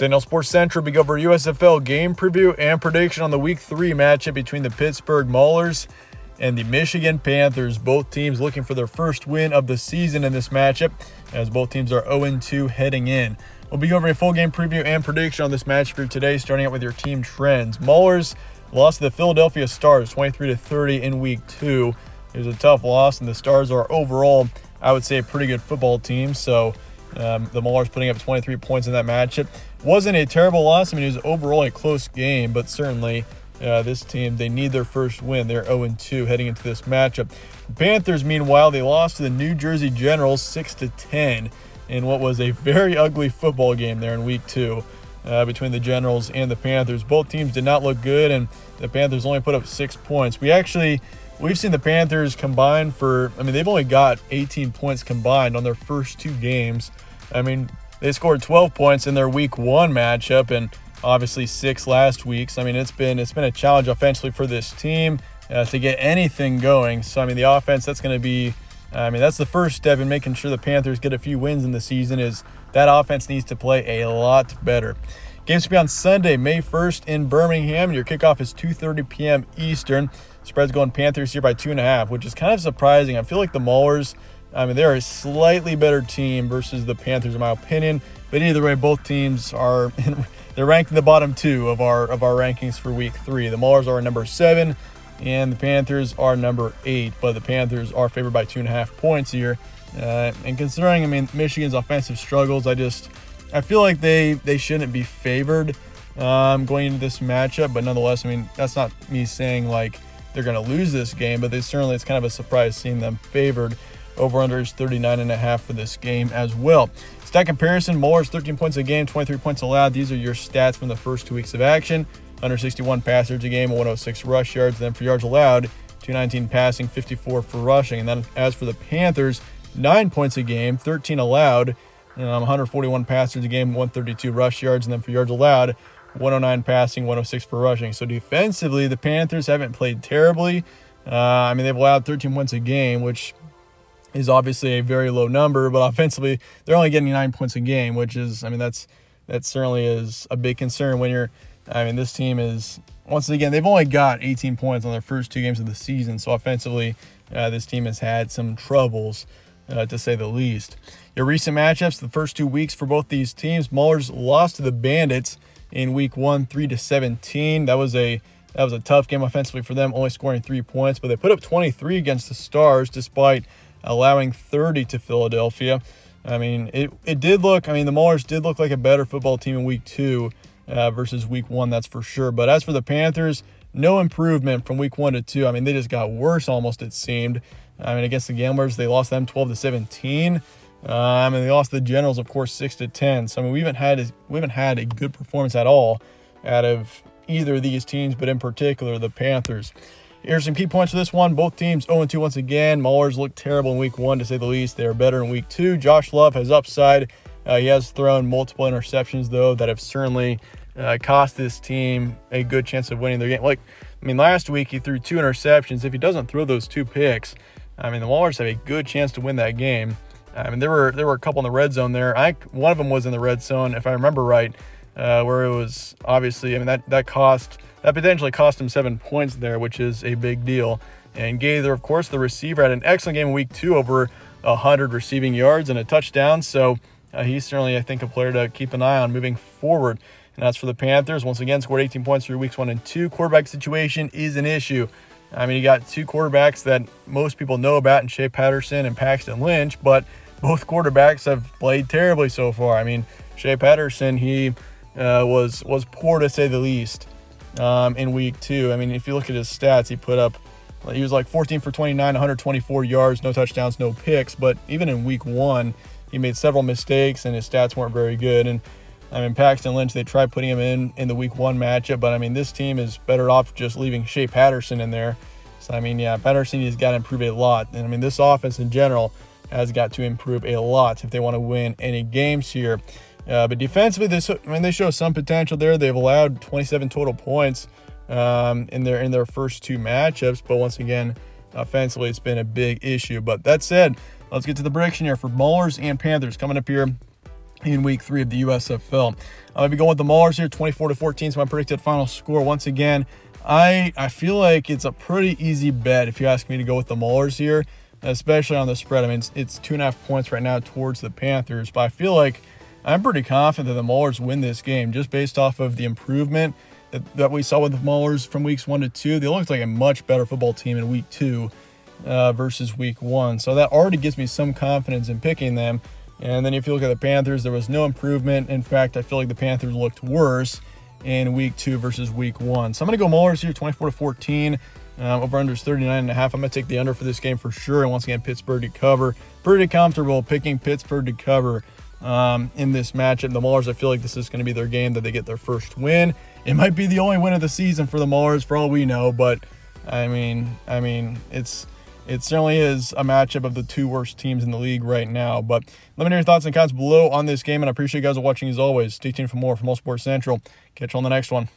Daniel Sports Central, we go over USFL game preview and prediction on the Week 3 matchup between the Pittsburgh Maulers and the Michigan Panthers. Both teams looking for their first win of the season in this matchup, as both teams are 0-2 heading in. We'll be over a full game preview and prediction on this matchup here today, starting out with your team trends. Maulers lost to the Philadelphia Stars 23-30 in Week 2. It was a tough loss, and the Stars are overall, I would say, a pretty good football team. So the Maulers putting up 23 points in that matchup. Wasn't a terrible loss. I mean, it was overall a close game, but certainly this team, they need their first win. They're 0-2 heading into this matchup. The Panthers, meanwhile, they lost to the New Jersey Generals 6-10 in what was a very ugly football game there in Week 2 between the Generals and the Panthers. Both teams did not look good, and the Panthers only put up 6 points. We've seen the Panthers combine they've only got 18 points combined on their first 2 games. I mean, they scored 12 points in their Week 1 matchup, and obviously 6 last week. So, I mean, it's been a challenge offensively for this team to get anything going. So, I mean, the offense, that's going to be, that's the first step in making sure the Panthers get a few wins in the season, is that offense needs to play a lot better. Games will be on Sunday, May 1st in Birmingham. Your kickoff is 2:30 p.m. Eastern. Spread's going Panthers here by 2.5, which is kind of surprising. I feel like the Maulers, they're a slightly better team versus the Panthers in my opinion. But either way, both teams they're ranked in the bottom 2 of our rankings for Week 3. The Maulers are number 7, and the Panthers are number 8. But the Panthers are favored by 2.5 points here. And considering, Michigan's offensive struggles, I feel like they shouldn't be favored going into this matchup. But nonetheless, that's not me saying like they're going to lose this game, but it's kind of a surprise seeing them favored. Over-under is 39.5 for this game as well. Stat comparison, Maulers 13 points a game, 23 points allowed. These are your stats from the first 2 weeks of action. 161 pass yards a game, 106 rush yards. Then for yards allowed, 219 passing, 54 for rushing. And then as for the Panthers, 9 points a game, 13 allowed, 141 pass yards a game, 132 rush yards. And then for yards allowed, 109 passing, 106 for rushing. So defensively, the Panthers haven't played terribly. They've allowed 13 points a game, which is obviously a very low number, but offensively, they're only getting 9 points a game, which is, that certainly is a big concern when this team is, once again, they've only got 18 points on their first 2 games of the season. So offensively, this team has had some troubles, to say the least. Your recent matchups, the first 2 weeks for both these teams, Maulers lost to the Bandits in Week 1, 3-17. That was a tough game offensively for them, only scoring 3 points, but they put up 23 against the Stars despite allowing 30 to Philadelphia. It did look, the Maulers did look like a better football team in Week 2 versus Week 1, that's for sure. But as for the Panthers, no improvement from Week 1 to 2. They just got worse almost, it seemed. Against the Gamblers, they lost them 12-17. They lost the Generals, of course, 6-10. So, we haven't had a good performance at all out of either of these teams, but in particular, the Panthers. Here's some key points for this one. Both teams 0-2 once again. Maulers looked terrible in Week 1, to say the least. They are better in Week 2. Josh Love has upside. He has thrown multiple interceptions, though, that have certainly cost this team a good chance of winning their game. Last week he threw 2 interceptions. If he doesn't throw those 2 picks, the Maulers have a good chance to win that game. There were a couple in the red zone there. One of them was in the red zone, if I remember right, where it was obviously, that potentially cost him 7 points there, which is a big deal. And Gaither, of course, the receiver, had an excellent game in Week 2, over 100 receiving yards and a touchdown. So he's certainly, I think, a player to keep an eye on moving forward. And as for the Panthers, once again, scored 18 points through Weeks 1 and 2. Quarterback situation is an issue. You got 2 quarterbacks that most people know about in Shea Patterson and Paxton Lynch, but both quarterbacks have played terribly so far. Shea Patterson, he was poor, to say the least. In Week 2. If you look at his stats, he was like 14 for 29, 124 yards, no touchdowns, no picks. But even in Week 1, he made several mistakes and his stats weren't very good. And Paxton Lynch, they tried putting him in the Week 1 matchup, but this team is better off just leaving Shea Patterson in there. So Patterson has got to improve a lot. And this offense in general has got to improve a lot if they want to win any games here. But defensively, they show some potential there. They've allowed 27 total points in their first 2 matchups. But once again, offensively, it's been a big issue. But that said, let's get to the prediction here for Maulers and Panthers coming up here in week 3 of the USFL. I'm going to be going with the Maulers here, 24-14 is my predicted final score. Once again, I feel like it's a pretty easy bet if you ask me to go with the Maulers here, especially on the spread. I mean, it's 2.5 points right now towards the Panthers, but I feel like I'm pretty confident that the Maulers win this game just based off of the improvement that we saw with the Maulers from weeks 1 to 2. They looked like a much better football team in week 2 versus week 1. So that already gives me some confidence in picking them. And then if you look at the Panthers, there was no improvement. In fact, I feel like the Panthers looked worse in week 2 versus week 1. So I'm going to go Maulers here, 24-14. Over-under is 39.5. I'm going to take the under for this game for sure. And once again, Pittsburgh to cover. Pretty comfortable picking Pittsburgh to cover in this matchup. The Maulers, I feel like this is going to be their game that they get their first win. It might be the only win of the season for the Maulers for all we know, but I mean, it certainly is a matchup of the 2 worst teams in the league right now. But let me know your thoughts and comments below on this game, and I appreciate you guys watching as always. Stay tuned for more from All Sports Central. Catch you on the next one.